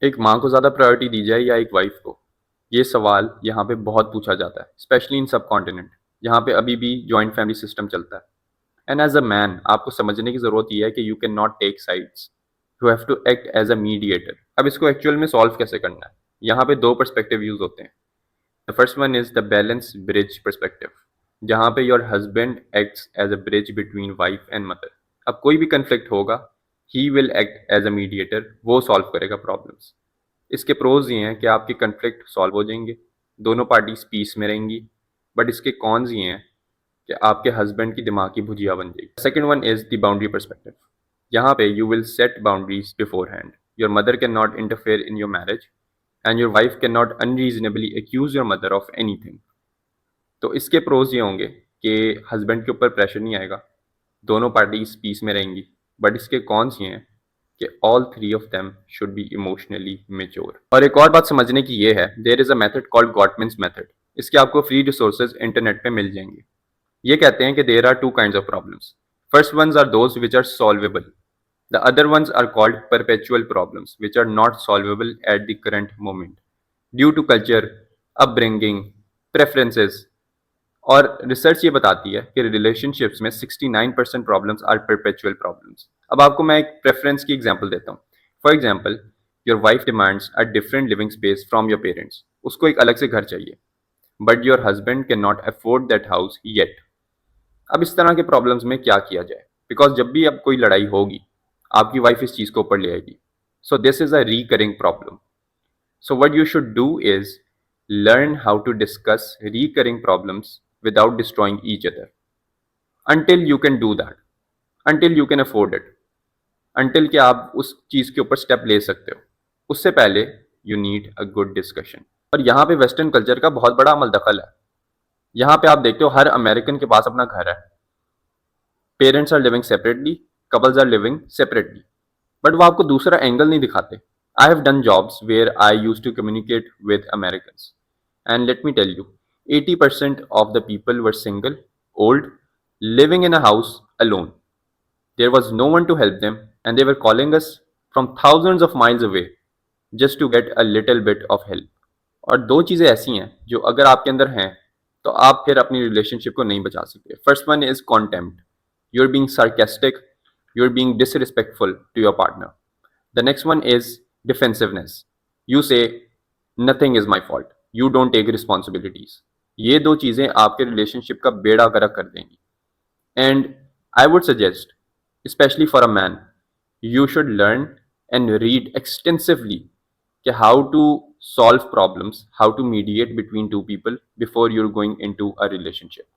एक माँ को ज़्यादा प्रायोरिटी दी जाए या एक वाइफ को? ये सवाल यहाँ पे बहुत पूछा जाता है, स्पेशली इन सब कॉन्टिनेंट, जहाँ पे अभी भी जॉइंट फैमिली सिस्टम चलता है। एंड एज अ मैन आपको समझने की ज़रूरत ये है कि you can not take sides, you have to act as a mediator. अब इसको एक्चुअल में सॉल्व कैसे करना है? यहाँ पे दो पर्सपेक्टिव यूज होते हैं। The first one is the balance bridge perspective, जहाँ पे your husband acts as a bridge between wife and mother. अब कोई भी कंफ्लिक्ट होगा, he will act as a mediator, वो सॉल्व करेगा प्रॉब्लम्स। इसके प्रोज ये हैं कि आपके कन्फ्लिक्ट सॉल्व हो जाएंगे, दोनों पार्टीज पीस में रहेंगी। बट इसके कॉन्स ये हैं कि आपके हस्बैंड की दिमाग की भुजिया बन जाएगी। Second one is the boundary perspective. यहाँ पे you will set boundaries beforehand. Your mother can not interfere in your marriage and your wife can not unreasonably accuse your mother of anything. तो इसके pros ये होंगे कि husband के ऊपर pressure नहीं आएगा, दोनों पार्टीज पीस में रहेंगी। बट इसके कॉन्स ये हैं कि all three of them should be emotionally mature. और एक और बात समझने की ये है, there is a method called Gottman's method. इसके आपको फ्री रिसोर्सेज इंटरनेट पे मिल जाएंगे। ये कहते हैं कि there are two kinds of problems. First ones are those which are solvable, the other ones are called perpetual problems, which are not solvable at the current moment due to culture, upbringing, preferences। और research ये बताती है कि relationships में 69% problems are perpetual problems. अब आपको मैं एक प्रेफरेंस की एग्जांपल देता हूँ। For example, your wife demands a different living space from your parents. उसको एक अलग से घर चाहिए, but your husband can not afford that house yet. अब इस तरह के प्रॉब्लम्स में क्या किया जाए? बिकॉज जब भी अब कोई लड़ाई होगी, आपकी वाइफ इस चीज़ को ऊपर ले आएगी। So this is a recurring problem. So, what you should do is learn how to discuss recurring problems without destroying each other. Until you can do that, until you can afford it, until कि आप उस चीज़ के ऊपर step ले सकते हो, उससे पहले you need a good discussion. और यहाँ पे वेस्टर्न कल्चर का बहुत बड़ा अमल दखल है। यहाँ पे आप देखते हो हर अमेरिकन के पास अपना घर है, parents are living separately, couples are living separately, but वो आपको दूसरा एंगल नहीं दिखाते। I have done jobs where I use to communicate with Americans and let me tell you, 80% of the people were single, old, living in a house alone. There was no one to help them, and they were calling us from thousands of miles away just to get a little bit of help. और दो चीज़ें ऐसी हैं जो अगर आपके अंदर हैं तो आप फिर अपनी रिलेशनशिप को नहीं बचा सकते। First one is contempt, you are being sarcastic, you are being disrespectful to your partner. The next one is defensiveness. You say nothing is my fault, you don't take responsibilities. ये दो चीज़ें आपके relationship का बेड़ा गर्क कर देंगी। And I would suggest, especially for a man, you should learn and read extensively कि how to solve problems, how to mediate between two people before you're going into a relationship.